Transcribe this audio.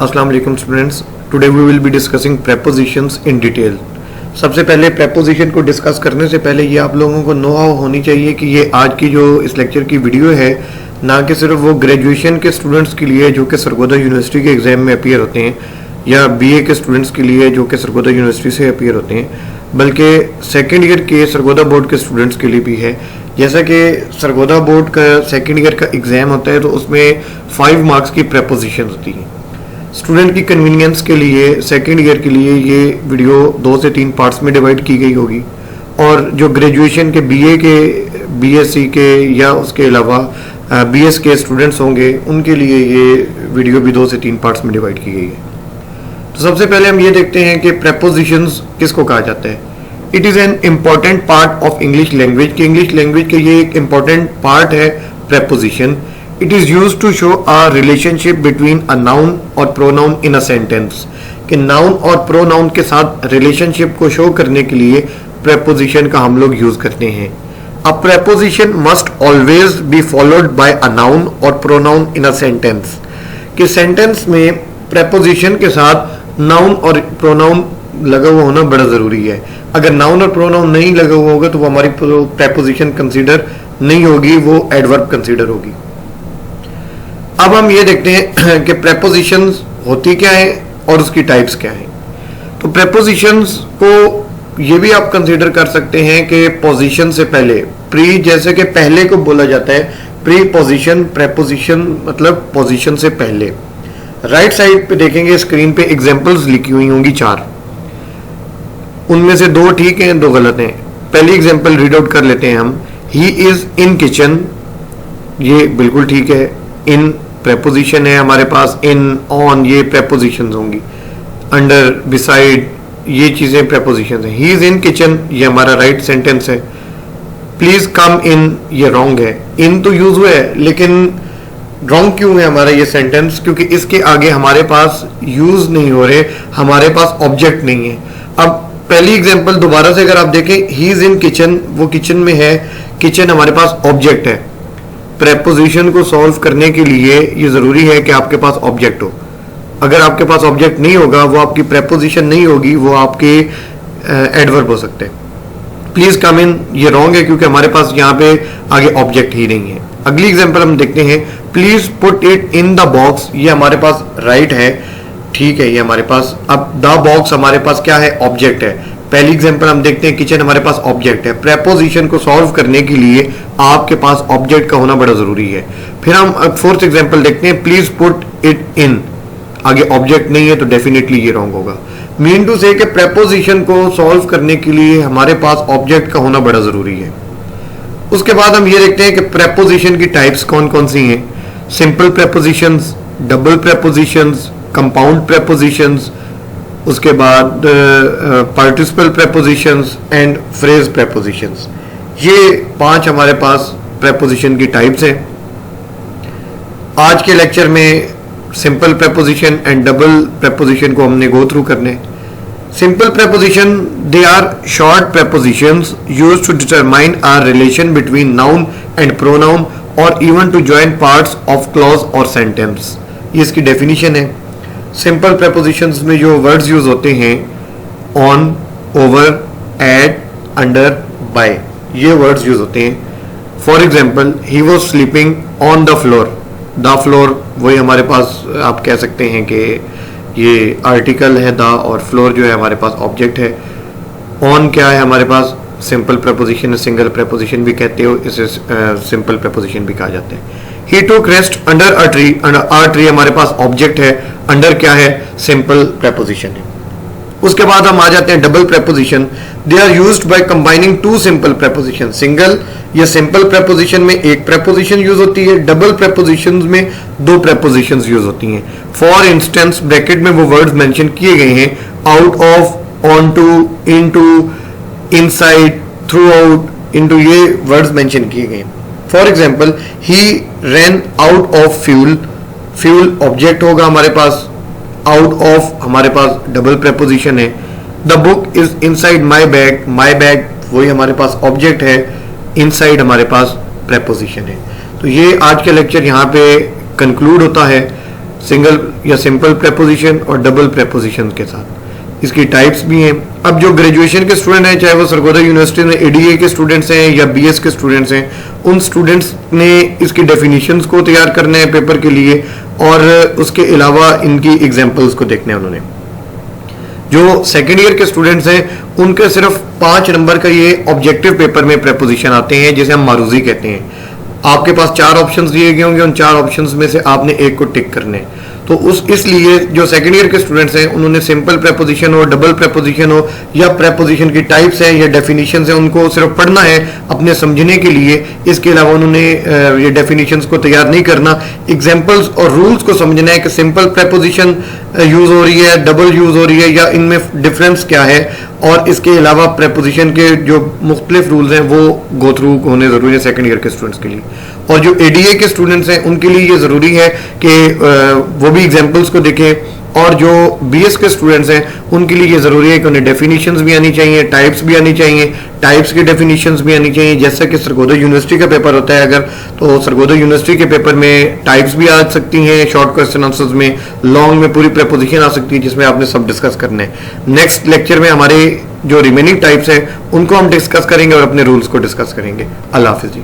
अस्सलाम वालेकुम students, today we will be discussing prepositions in detail. सबसे पहले प्रेपोजिशन को डिस्कस करने से पहले ये आप लोगों को नो हाउ होनी चाहिए कि ये आज की जो इस लेक्चर की वीडियो है ना कि सिर्फ वो ग्रेजुएशन के स्टूडेंट्स के लिए जो कि सरगोदा यूनिवर्सिटी के एग्जाम में अपीयर होते हैं या बीए के स्टूडेंट्स के लिए जो कि सरगोदा यूनिवर्सिटी से अपीयर होते हैं, बल्कि सेकेंड ईयर के सरगोदा बोर्ड के स्टूडेंट्स के लिए भी है। जैसा कि सरगोदा बोर्ड का सेकेंड ईयर का एग्ज़ाम होता है तो उसमें 5 मार्क्स की प्रेपोजिशन होती है। स्टूडेंट की कन्वीनियंस के लिए सेकेंड ईयर के लिए ये वीडियो 2 से 3 पार्ट्स में डिवाइड की गई होगी, और जो ग्रेजुएशन के बीए के, बीएससी के या उसके अलावा बीएस के स्टूडेंट्स होंगे उनके लिए ये वीडियो भी 2 से 3 पार्ट्स में डिवाइड की गई है। तो सबसे पहले हम ये देखते हैं कि प्रेपोजिशंस किसको कहा जाता है। It is an important part of English language, कि इंग्लिश लैंग्वेज के ये एक इम्पॉर्टेंट पार्ट है preposition. It is used to show a relationship between a noun और प्रोनाउन इन अ सेंटेंस, कि नाउन और प्रोनाउन के साथ रिलेशनशिप को शो करने के लिए प्रेपोजिशन का हम लोग यूज करते हैं। A preposition must always be followed by a noun और प्रोनाउन इन अ सेंटेंस, कि सेंटेंस में प्रेपोजिशन के साथ नाउन और प्रोनाउन लगा हुआ होना बड़ा ज़रूरी है। अगर नाउन और प्रोनाउन नहीं लगा हुआ होगा तो वो हमारी प्रेपोजिशन कंसीडर नहीं होगी, वो एडवर्ब कंसीडर होगी। अब हम ये देखते हैं कि प्रेपोजिशंस होती क्या है और उसकी टाइप्स क्या हैं। तो प्रेपोजिशंस को ये भी आप कंसीडर कर सकते हैं कि पोजीशन से पहले, प्री जैसे कि पहले को बोला जाता है, प्री पोजीशन, प्रेपोजिशन मतलब पोजीशन से पहले। राइट साइड पे देखेंगे स्क्रीन पे एग्जांपल्स लिखी हुई होंगी 4, उनमें से 2 ठीक हैं, 2 गलत हैं। पहली एग्जांपल रीड आउट कर लेते हैं हम। ही इज इन किचन, ये बिल्कुल ठीक है। इन प्रेपोजिशन है हमारे पास, इन, ऑन ये प्रेपोजिशंस होंगी। अंडर, बिसाइड ये चीजें प्रेपोजिशंस हैं। ही इज इन किचन ये हमारा राइट सेंटेंस है। प्लीज कम इन ये रॉन्ग है। इन तो यूज हुआ है लेकिन रॉन्ग क्यों है हमारा ये सेंटेंस, क्योंकि इसके आगे हमारे पास यूज नहीं हो रहे, हमारे पास ऑब्जेक्ट नहीं है। अब पहली एग्जांपल दोबारा से अगर आप देखें, ही इज इन किचन, वो किचन में है, किचन हमारे पास ऑब्जेक्ट है। प्रेपोजिशन को सॉल्व करने के लिए ये जरूरी है कि आपके पास ऑब्जेक्ट हो। अगर आपके पास ऑब्जेक्ट नहीं होगा वो आपकी प्रेपोजिशन नहीं होगी, वो आपके एडवर्ब हो सकते हैं। प्लीज कम इन ये रॉन्ग है क्योंकि हमारे पास यहाँ पे आगे ऑब्जेक्ट ही नहीं है। अगली एग्जांपल हम देखते हैं, please put it in the box, ये हमारे पास राइट है, ठीक है ये हमारे पास। अब द बॉक्स हमारे पास क्या है, ऑब्जेक्ट है। पहली एग्जांपल हम देखते हैं, किचन हमारे पास ऑब्जेक्ट है। प्रेपोजिशन को सॉल्व करने के लिए आपके पास ऑब्जेक्ट का होना बड़ा जरूरी है। फिर हम फोर्थ एग्जांपल देखते हैं, प्लीज पुट इट इन, आगे ऑब्जेक्ट नहीं है तो डेफिनेटली ये रॉन्ग होगा। मीन टू से कि प्रेपोजिशन को सॉल्व करने के लिए हमारे पास ऑब्जेक्ट का होना बड़ा जरूरी है। उसके बाद हम ये देखते हैं कि प्रेपोजिशन की टाइप्स कौन कौन सी हैं। Simple prepositions, double prepositions, compound prepositions, उसके बाद participle prepositions and phrase prepositions. ये 5 हमारे पास प्रेपोजिशन की टाइप्स हैं। आज के लेक्चर में simple preposition and double preposition को हमने गो थ्रू करने। Simple preposition, they are short prepositions used to determine a relation between noun and pronoun और even to join parts of clause और सेंटेंस। ये इसकी डेफिनेशन है। Simple prepositions में जो वर्ड्स यूज होते हैं, on, over, at, under, by, ये वर्ड्स यूज होते हैं। For example, he was sleeping on the floor, the floor वही हमारे पास आप कह सकते हैं कि ये आर्टिकल है द, और फ्लोर जो है हमारे पास ऑब्जेक्ट है। ऑन क्या है हमारे पास, सिंपल प्रेपोजिशन, सिंगल प्रेपोजिशन भी कहते हो, इसे सिंपल प्रेपोजिशन भी कहा जाता है। He took rest under a tree, under tree हमारे पास ऑब्जेक्ट है, अंडर क्या है, सिंपल प्रेपोजिशन है। उसके बाद हम आ जाते हैं double preposition. They are used by combining 2 simple preposition. Single या सिंपल प्रेपोजिशन में एक प्रेपोजिशन यूज होती है, डबल प्रेपोजिशन में 2 प्रेपोजिशंस यूज होती हैं। फॉर इंस्टेंस ब्रैकेट में वो वर्ड्स मेंशन किए गए हैं, out of, on to, in to, inside, throughout, into, ये वर्ड्स मेंशन किए गए हैं। For example, he ran out of fuel, fuel object होगा हमारे पास, आउट ऑफ हमारे पास डबल प्रेपोजिशन है। The book is inside my bag, my bag वही हमारे पास ऑब्जेक्ट है, इनसाइड हमारे पास प्रेपोजिशन है। तो ये आज का लेक्चर यहाँ पे कंक्लूड होता है। सिंगल या सिंपल प्रेपोजिशन और डबल प्रेपोजिशन के साथ। इसकी टाइप्स भी हैं। अब जो ग्रेजुएशन के स्टूडेंट हैं, चाहे वो सरगोदा यूनिवर्सिटी में एडीए के स्टूडेंट्स हैं या बीएस के स्टूडेंट्स हैं, उन स्टूडेंट्स ने इसकी डेफिनेशंस को तैयार करना है पेपर के लिए, और उसके अलावा इनकी एग्जांपल्स को देखना है उन्होंने। जो सेकेंड ईयर के स्टूडेंट्स हैं उनके सिर्फ 5 नंबर का ये ऑब्जेक्टिव पेपर में प्रेपोजिशन आते हैं, जिसे हम मारूजी कहते हैं। आपके पास 4 ऑप्शंस दिए गए होंगे, उन 4 ऑप्शंस में से आपने एक को टिक करने हैं। तो इसलिए जो सेकेंड ईयर के स्टूडेंट्स हैं उन्होंने सिंपल प्रेपोजिशन हो, डबल प्रेपोजिशन हो, या प्रेपोजिशन की टाइप्स हैं या डेफिनेशंस हैं, उनको सिर्फ पढ़ना है अपने समझने के लिए। इसके अलावा उन्होंने ये डेफिनेशंस को तैयार नहीं करना, एग्जांपल्स और रूल्स को समझना है कि सिंपल प्रेपोजिशन यूज हो रही है, डबल यूज हो रही है, या इनमें डिफरेंस क्या है, और इसके अलावा प्रेपोजिशन के जो मुख्तलिफ रूल्स हैं वो गो थ्रू होने जरूरी है सेकेंड ईयर के स्टूडेंट्स के लिए। और जो एडीए के स्टूडेंट्स हैं उनके लिए ये ज़रूरी है कि वो भी एग्जांपल्स को देखें, और जो बीएस के स्टूडेंट्स हैं उनके लिए ये ज़रूरी है कि उन्हें डेफिनेशंस भी आनी चाहिए, टाइप्स भी आनी चाहिए, टाइप्स की डेफिनेशंस भी आनी चाहिए। जैसा कि सरगोदा यूनिवर्सिटी का पेपर होता है, अगर तो सरगोदा यूनिवर्सिटी के पेपर में टाइप्स भी आ सकती हैं, शॉर्ट क्वेश्चन आंसर्स में, लॉन्ग में पूरी प्रेपोजिशन आ सकती है, जिसमें आपने सब डिस्कस करना है। नेक्स्ट लेक्चर में हमारे जो रिमेनिंग टाइप्स हैं उनको हम डिस्कस करेंगे और अपने रूल्स को डिस्कस करेंगे। अल्लाह हाफिज़ जी।